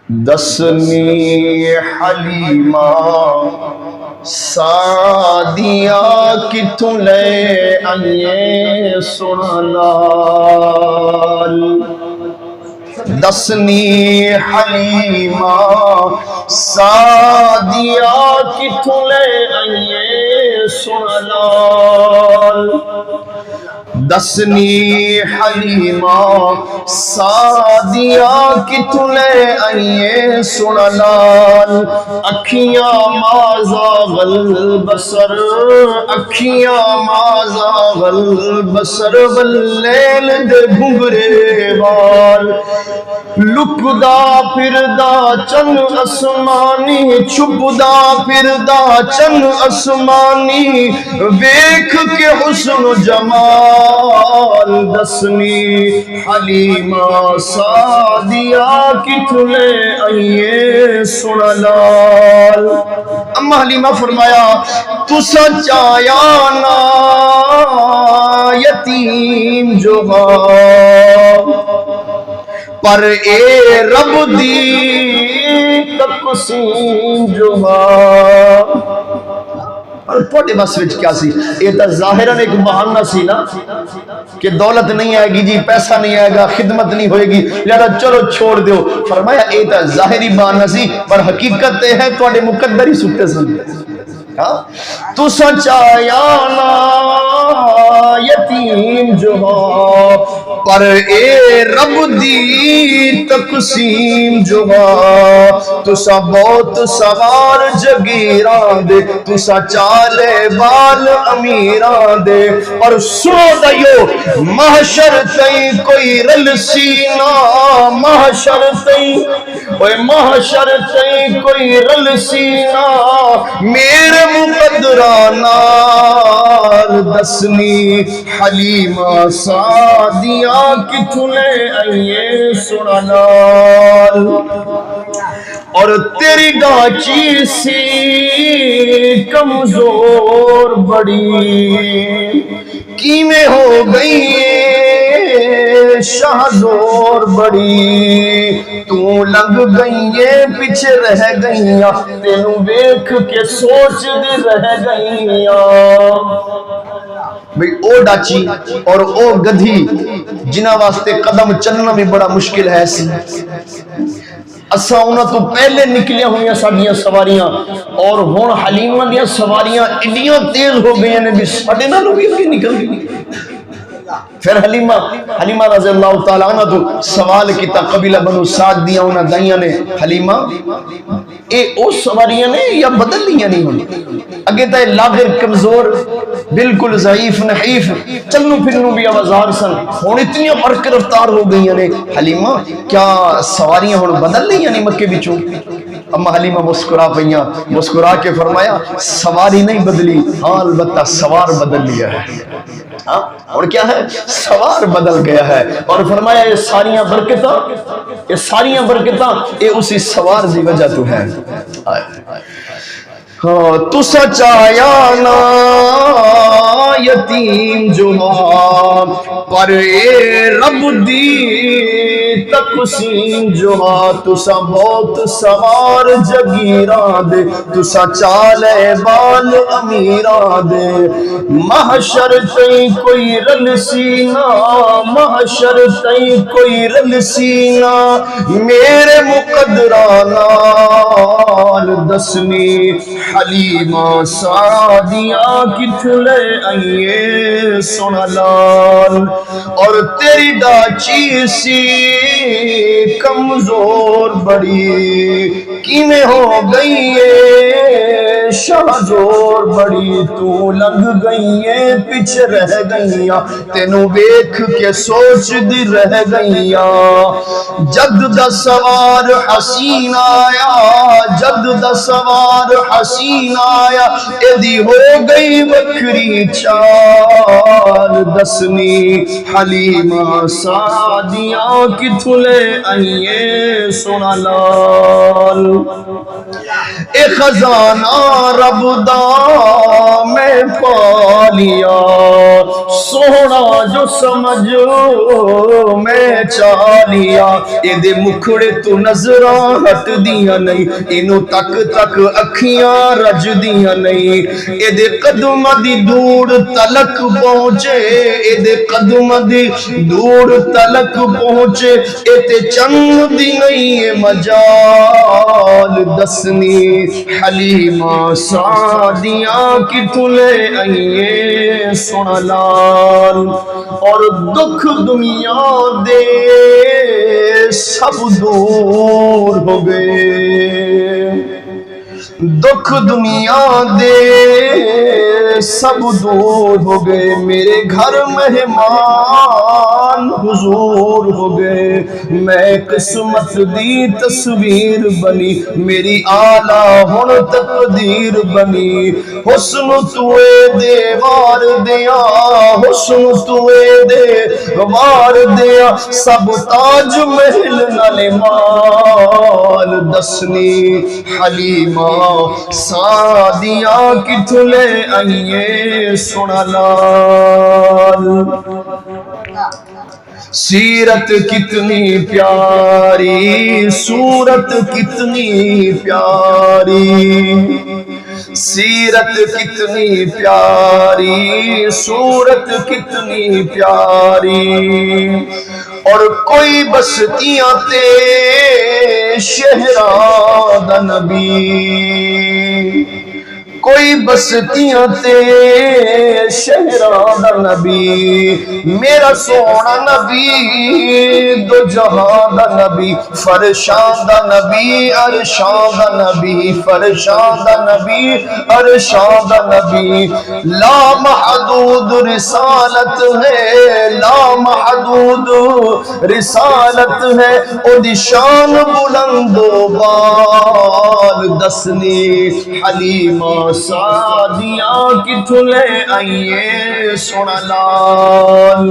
دسنی حلیمہ سعدیہ کتھوں لے آئیے سن لال دسنی حلیمہ سعدیہ کتھوں لے آئیے سن لال دسنی حلیمہ سعدیہ کتھوں لے آئیے سن لال اکھیاں مازاغ البصر اکھیاں مازاغ البصر واللیل دے گھنگرے وال لکدا پھردا چن اسمانی چھپدا پھردا چن اسمانی ویکھ کے حسن و جمال دسنی حلیمہ سعدیہ کتھوں لے آئیے سن لال اما حلیمہ فرمایا تسا چایا نا یتیم جو پر اے رب دی تقسیم جو اور پوٹے بس وچ کیا سی یہ تا ظاہراً ایک بہانہ سی نا کہ دولت نہیں آئے گی جی پیسہ نہیں آئے گا خدمت نہیں ہوئے گی لہذا چلو چھوڑ دیو فرمایا یہ تا ظاہری بہانہ سی پر حقیقت ہے توڑے مقدر ہی سکتے سن تو سچایا نا یتیم جو پر اے رب دی تقسیم جو تسا بہت سوار جگیران دے تسا چالے بال امیران دے اور سنو دیو محشر تئیں کوئی رل سینا محشر تئیں کوئی رل سینا میرے مقدرانہ دسنی حلیمہ سعدیہ کتھوں لے آئیے سن لال اور تیری ڈانچی سی کمزور بڑی کیویں ہو گئی شہزور بڑی تو لگ گئیے پیچھے رہ گئیاں تینوں ویکھ کے سوچ دے رہ گئیاں بھئی او ڈاچی اور او گدھی جنہ واسطے قدم چلنا بھی بڑا مشکل ہے سی اساں انہاں تو پہلے نکلیاں ہوئیاں ساڈیاں سواریاں اور ہن حلیمہ دیاں سواریاں اتنیاں تیز ہو گئی نے بھی ساڈے نالوں بھی اگے نکل گئی پھر حلیمہ رضی اللہ تعالیٰ عنہ تو سوال کیتا قبیلہ بنو سعد دیا انہاں دائیاں نے حلیمہ اے او سواریاں نے یا بدل لیاں نہیں ہوئی اگے تے لاغر کمزور بالکل ضعیف نحیف چلنوں پھرنوں بھی آوازار سن ہن اتنی برق رفتار ہو گئی نے حلیمہ کیا سواریاں ہن بدل لیاں نہیں مکے وچوں اما حلیمہ مسکرا پئیاں مسکرا کے فرمایا سواری نہیں بدلی ہاں البتہ سوار بدل لیا ہے اور کیا ہے سوار بدل گیا ہے اور فرمایا یہ ساریاں برکتاں یہ اسی سوار دی وجہ تو ہے تو سچایا نا یتیم جو پر اے رب دی تقسیم جو تسا بہت سوار جگیران دے تسا چالے بال امیران دے محشر تئیں کوئی رل سینا محشر تئیں کوئی رل سینا میرے مقدرانہ دسنی حلیمہ سعدیہ کتھوں لے آئیے سن لال اور تیری ڈانچی سی کمزور بڑی کیویں ہو گئی ہے شہزور بڑی تو لگ گئی ہے پیچھے رہ گئیاں تینوں ویکھ کے سوچ دی رہ گئیاں جد دا سوار حسین آیا جد دا سوار حسین آیا ایدی ہو گئی وکری چال دسنی حلیمہ سعدیہ کتھوں لے آئیے سن لال اے خزانہ رب دا میں پا لیا، سونا جو سمجھو میں چا لیا، اے دے مکھڑے تو نظراں ہٹ دیاں نہیں، اینو تک تک اکھیاں رج دیاں نہیں، اے دے قدم دی دور تلک پہنچے، اے دے قدم دی دور تلک پہنچے، اے تے چند دی نہیں مجال دسنی حلیمہ سعدیاں کی تلے آئیے سونا لال، اور دکھ دنیا دے سب دور ہو گئے، دکھ دنیا دے سب دور ہو گئے، میرے گھر مہمان حضور ہو گئے، میں قسمت دی تصویر بنی، میری آلہ ہن تقدیر بنی، حسن توے دے وار دیا، حسن توے دے وار دیا، سب تاج محل نال مال دسنی حلیمہ سعدیاں کتھلے آئیے سونا لال، سیرت کتنی پیاری، صورت کتنی پیاری، سیرت کتنی پیاری، صورت کتنی پیاری، اور کوئی بستیاں تے شہران دا نبی، کوئی بستیاں تے شہران دا نبی، میرا سونا نبی دو جہاں دا نبی، فرشان دا نبی عرشان دا نبی، فرشان دا نبی عرشان دا نبی، لا محدود رسالت ہے، لا محدود رسالت ہے، او دی شان بلند و بال دسنی حلیمہ سعدیاں کتھلے آئیے سونا لال۔